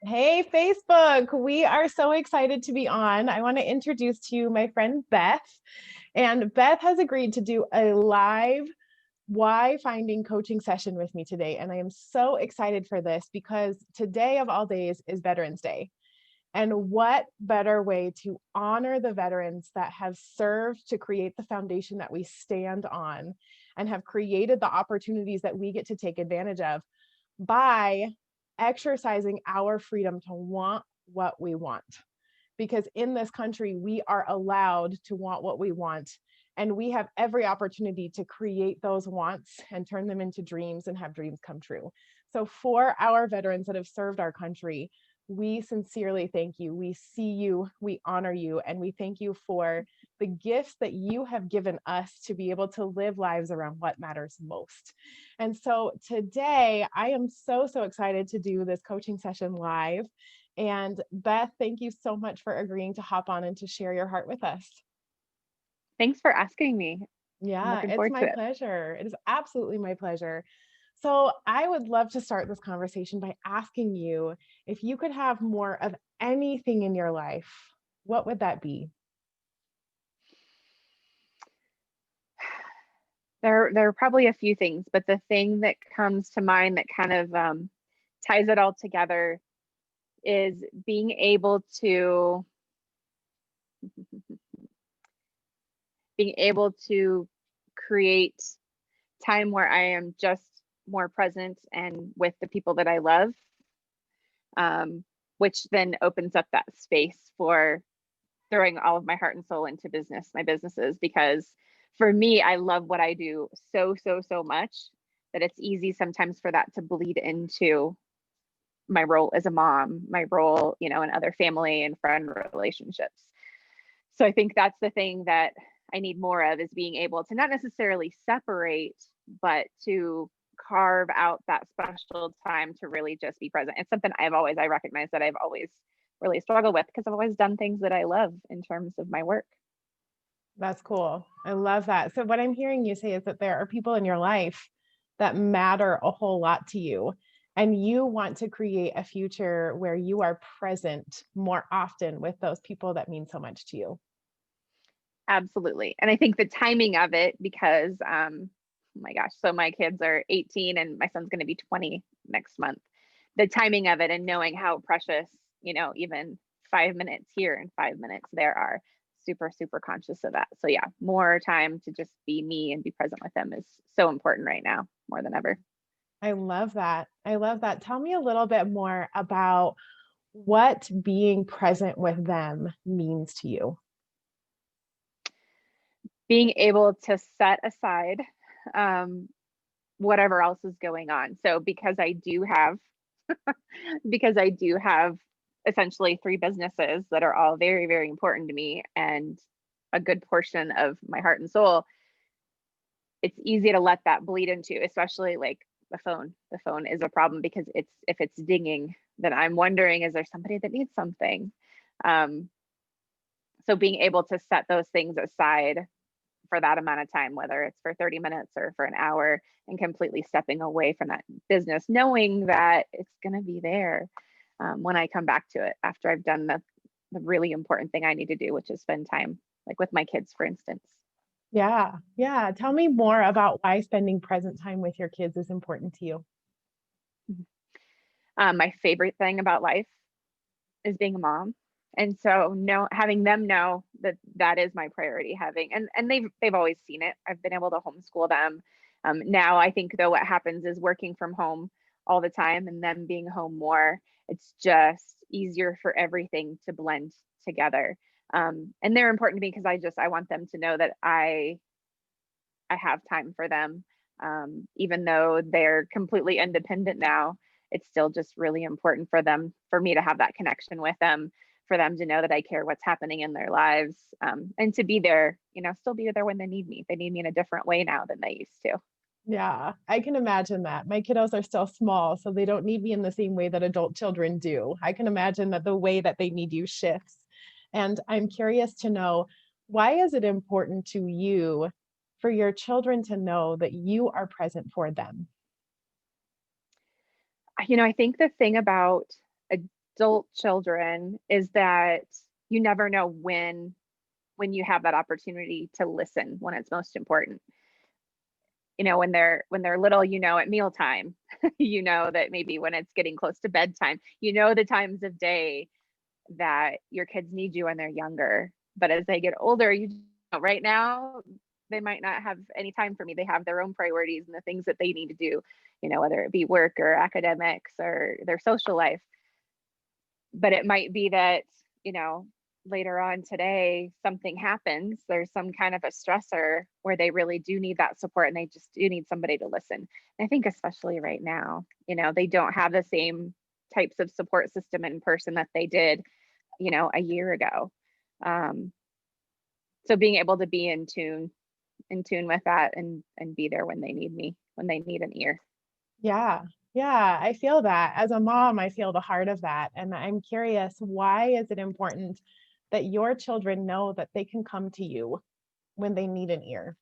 Hey, Facebook. We are so excited to be on. I want to introduce to you my friend Beth. And Beth has agreed to do a live why finding coaching session with me today. And I am so excited for this because today, of all days, is Veterans Day. And what better way to honor the veterans that have served to create the foundation that we stand on and have created the opportunities that we get to take advantage of by exercising our freedom to want what we want. Because in this country, we are allowed to want what we want. And we have every opportunity to create those wants and turn them into dreams and have dreams come true. So, for our veterans that have served our country, we sincerely thank you. We see you, we honor you, and we thank you for the gifts that you have given us to be able to live lives around what matters most. And so today, I am so excited to do this coaching session live. And Beth, thank you so much for agreeing to hop on and to share your heart with us. Thanks for asking me. I'm Yeah, looking it's forward my to it. pleasure. It is absolutely my pleasure. So, I would love to start this conversation by asking you if you could have more of anything in your life, what would that be? There are probably a few things, but the thing that comes to mind that kind of ties it all together is being able to create time where I am just more present and with the people that I love, um, which then opens up that space for throwing all of my heart and soul into my businesses, because for me, I love what I do so much that it's easy sometimes for that to bleed into my role as a mom, my role, in other family and friend relationships. So I think that's the thing that I need more of, is being able to not necessarily separate, but to carve out that special time to really just be present. It's something I recognize that I've always really struggled with, because I've always done things that I love in terms of my work. That's cool. I love that. So, what I'm hearing you say is that there are people in your life that matter a whole lot to you, and you want to create a future where you are present more often with those people that mean so much to you. Absolutely. And I think the timing of it, because oh my gosh, so my kids are 18 and my son's going to be 20 next month. The timing of it and knowing how precious, even 5 minutes here and 5 minutes there are, super conscious of that. So yeah, more time to just be me and be present with them is so important right now, more than ever. I love that. I love that. Tell me a little bit more about what being present with them means to you. Being able to set aside um, whatever else is going on. So because I do have essentially three businesses that are all very important to me and a good portion of my heart and soul, it's easy to let that bleed into, especially like the phone. The phone is a problem because if it's dinging, then I'm wondering, is there somebody that needs something? Um, so being able to set those things aside for that amount of time, whether it's for 30 minutes or for an hour, and completely stepping away from that business, knowing that it's going to be there when I come back to it after I've done the really important thing I need to do, which is spend time, like with my kids, for instance. Yeah. Yeah. Tell me more about why spending present time with your kids is important to you. My favorite thing about life is being a mom. And so having them know that that is my priority, and they've always seen it. I've been able to homeschool them. Now I think though what happens is working from home all the time and them being home more, it's just easier for everything to blend together. And they're important to me because I want them to know that I have time for them. Even though they're completely independent now, it's still just really important for me to have that connection with them, for them to know that I care what's happening in their lives, and to be there, still be there when they need me. They need me in a different way now than they used to. Yeah, I can imagine that. My kiddos are still small, so they don't need me in the same way that adult children do. I can imagine that the way that they need you shifts. And I'm curious to know, why is it important to you for your children to know that you are present for them? I think the thing about adult children is that you never know when you have that opportunity to listen when it's most important. You know, when they're little, you know, at mealtime, you know that maybe when it's getting close to bedtime, you know the times of day that your kids need you when they're younger. But as they get older, you know, right now they might not have any time for me. They have their own priorities and the things that they need to do, you know, whether it be work or academics or their social life. But it might be that, you know, later on today something happens, there's some kind of a stressor where they really do need that support and they just do need somebody to listen. And I think especially right now, you know, they don't have the same types of support system in person that they did, you know, a year ago. um, so being able to be in tune with that and be there when they need me, when they need an ear. Yeah. Yeah, I feel that. As a mom, I feel the heart of that. And I'm curious, why is it important that your children know that they can come to you when they need an ear?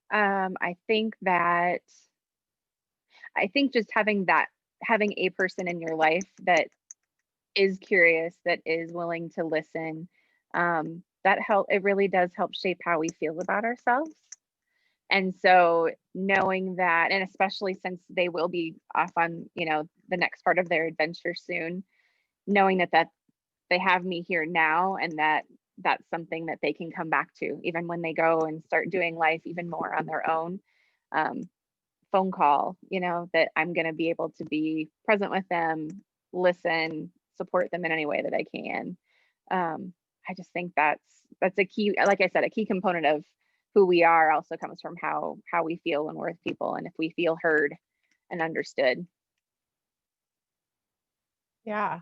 I think that I think just having a person in your life that is curious, that is willing to listen, that help it really does help shape how we feel about ourselves. And so knowing that, and especially since they will be off on, you know, the next part of their adventure soon, knowing that they have me here now and that that's something that they can come back to even when they go and start doing life even more on their own. Um, phone call, you know, that I'm going to be able to be present with them, listen, support them in any way that I can. I just think that's a key, like I said, a key component of who we are also comes from how we feel when we're with people and if we feel heard and understood. Yeah,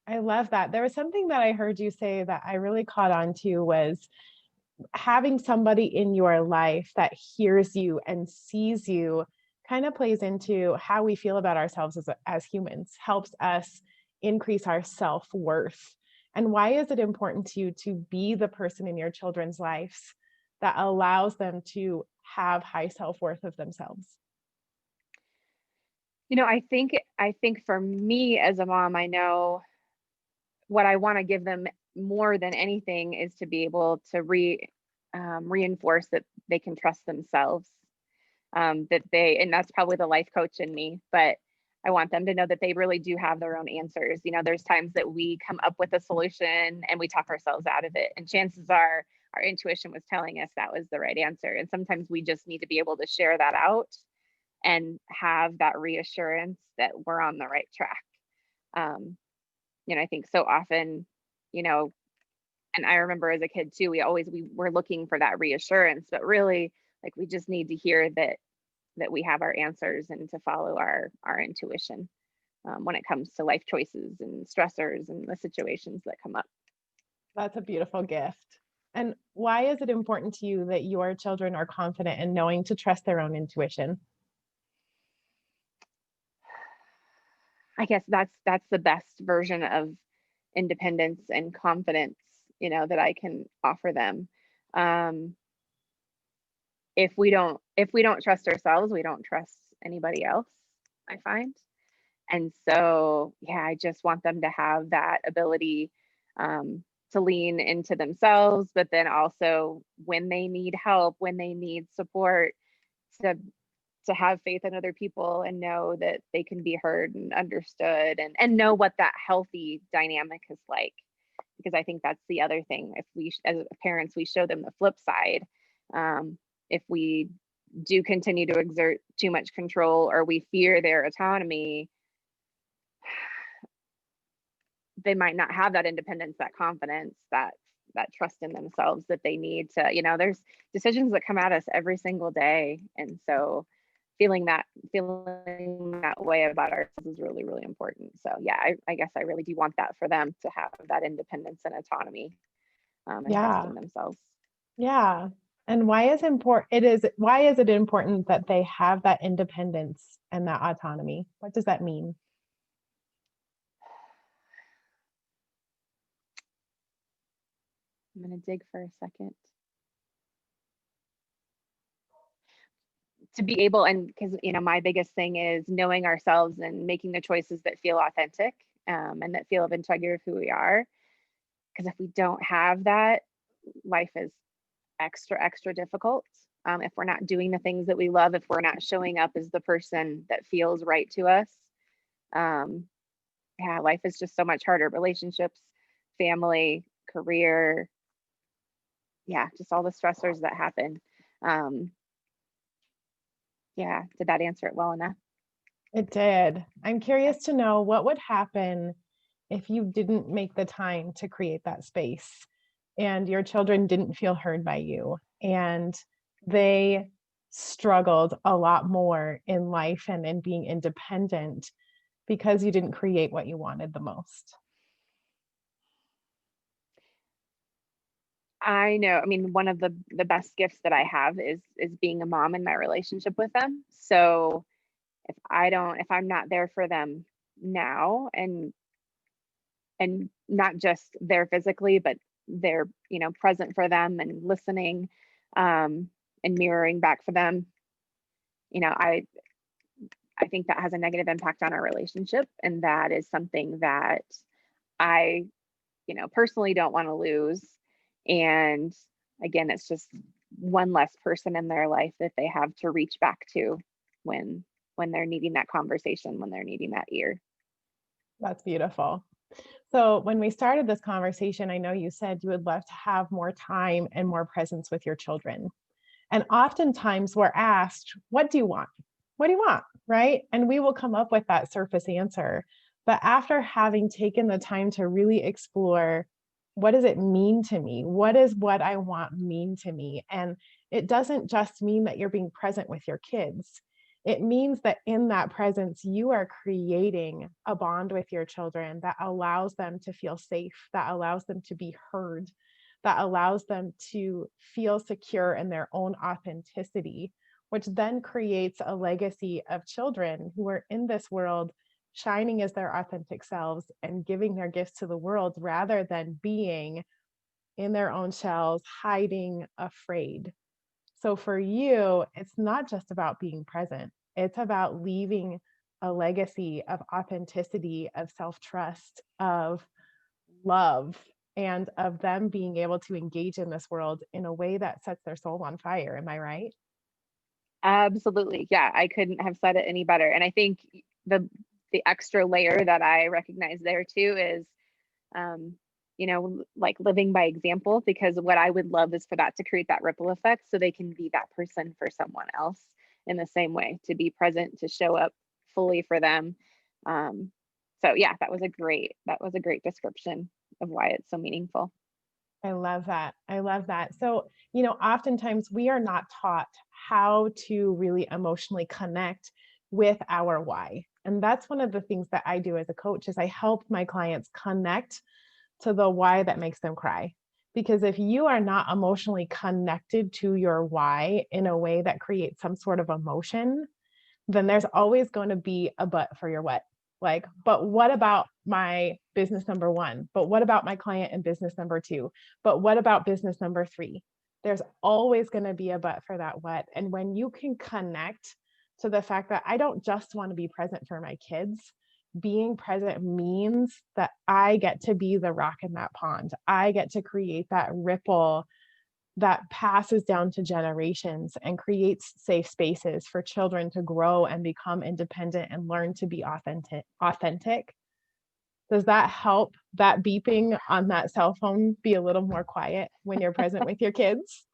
I love that. There was something that I heard you say that I really caught on to was having somebody in your life that hears you and sees you kind of plays into how we feel about ourselves as humans, helps us increase our self-worth. And why is it important to you to be the person in your children's lives that allows them to have high self-worth of themselves? You know, I think for me as a mom, I know what I want to give them more than anything is to be able to reinforce that they can trust themselves, that they, and that's probably the life coach in me, but I want them to know that they really do have their own answers. You know, there's times that we come up with a solution and we talk ourselves out of it. And chances are our intuition was telling us that was the right answer. And sometimes we just need to be able to share that out and have that reassurance that we're on the right track. Um, you know, I think so often, you know, and I remember as a kid too, we were looking for that reassurance, but really like we just need to hear that we have our answers and to follow our intuition, when it comes to life choices and stressors and the situations that come up. That's a beautiful gift. And why is it important to you that your children are confident in knowing to trust their own intuition? I guess that's the best version of independence and confidence, you know, that I can offer them. Um, if we don't trust ourselves, we don't trust anybody else, I find. And so, yeah, I just want them to have that ability, to lean into themselves, but then also when they need help, when they need support, to have faith in other people and know that they can be heard and understood and know what that healthy dynamic is like. Because I think that's the other thing. If we, as parents, we show them the flip side. If we do continue to exert too much control or we fear their autonomy, they might not have that independence, that confidence, that trust in themselves that they need to, you know, there's decisions that come at us every single day. And so feeling that way about ourselves is really, really important. So yeah, I guess I really do want that for them to have that independence and autonomy, and trust Yeah. in themselves. Yeah. And why is it important that they have that independence and that autonomy? What does that mean? I'm going to dig for a second. to be able, and because, my biggest thing is knowing ourselves and making the choices that feel authentic, and that feel of integrity of who we are. Because if we don't have that, life is extra difficult. If we're not doing the things that we love, if we're not showing up as the person that feels right to us, yeah, life is just so much harder. Relationships, family, career, yeah, just all the stressors that happen. Yeah, did that answer it well enough? It did. I'm curious to know what would happen if you didn't make the time to create that space and your children didn't feel heard by you and they struggled a lot more in life and in being independent because you didn't create what you wanted the most. I know. I mean, one of the best gifts that I have is being a mom in my relationship with them. So if I'm not there for them now, and not just there physically, but they're, present for them and listening, and mirroring back for them, I think that has a negative impact on our relationship, and that is something that I, personally don't want to lose. And again, it's just one less person in their life that they have to reach back to when they're needing that conversation, when they're needing that ear. That's beautiful. So, when we started this conversation, I know you said you would love to have more time and more presence with your children. And oftentimes we're asked, what do you want? What do you want? Right. And we will come up with that surface answer. But after having taken the time to really explore, what does it mean to me? What does what I want mean to me? And it doesn't just mean that you're being present with your kids. It means that in that presence, you are creating a bond with your children that allows them to feel safe, that allows them to be heard, that allows them to feel secure in their own authenticity, which then creates a legacy of children who are in this world shining as their authentic selves and giving their gifts to the world rather than being in their own shells, hiding, afraid. So for you, it's not just about being present, it's about leaving a legacy of authenticity, of self trust, of love, and of them being able to engage in this world in a way that sets their soul on fire. Am I right? Absolutely. Yeah, I couldn't have said it any better. And I think the extra layer that I recognize there too is, like living by example, because what I would love is for that to create that ripple effect so they can be that person for someone else in the same way, to be present, to show up fully for them. Um, so yeah, that was a great description of why it's so meaningful. I love that. I love that. So, oftentimes we are not taught how to really emotionally connect with our why. And that's one of the things that I do as a coach is I help my clients connect to the why that makes them cry. Because if you are not emotionally connected to your why in a way that creates some sort of emotion, then there's always going to be a but for your what. Like, but what about my business number one? But what about my client in business number two? But what about business number three? There's always going to be a but for that what. And when you can connect to the fact that I don't just want to be present for my kids, being present means that I get to be the rock in that pond. I get to create that ripple that passes down to generations and creates safe spaces for children to grow and become independent and learn to be authentic. Does that help that beeping on that cell phone be a little more quiet when you're present with your kids?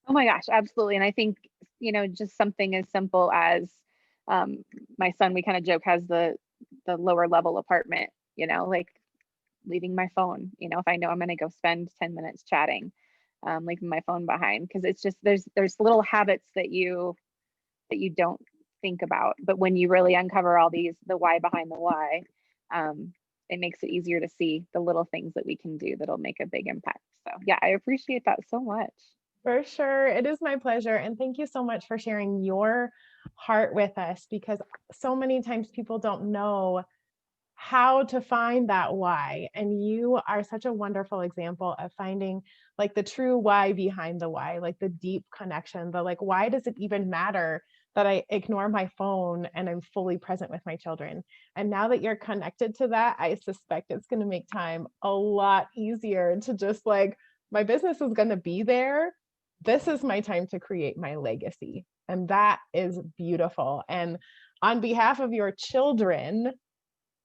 Oh my gosh, absolutely. And I think, just something as simple as, my son, we kind of joke, has the lower level apartment, like leaving my phone, if I know I'm going to go spend 10 minutes chatting, leaving my phone behind. Cause it's just, there's little habits that you don't think about, but when you really uncover all the why behind the why, it makes it easier to see the little things that we can do that'll make a big impact. So yeah, I appreciate that so much. For sure. It is my pleasure. And thank you so much for sharing your heart with us because so many times people don't know how to find that why. And you are such a wonderful example of finding like the true why behind the why, like the deep connection, the like, why does it even matter that I ignore my phone and I'm fully present with my children? And now that you're connected to that, I suspect it's going to make time a lot easier to just like, my business is going to be there. This is my time to create my legacy. And that is beautiful. And on behalf of your children,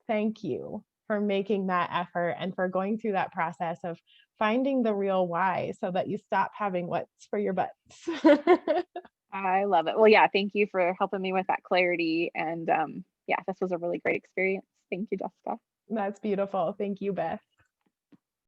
thank you for making that effort and for going through that process of finding the real why so that you stop having what's for your butts. I love it. Well, yeah, thank you for helping me with that clarity. And yeah, this was a really great experience. Thank you, Jessica. That's beautiful. Thank you, Beth.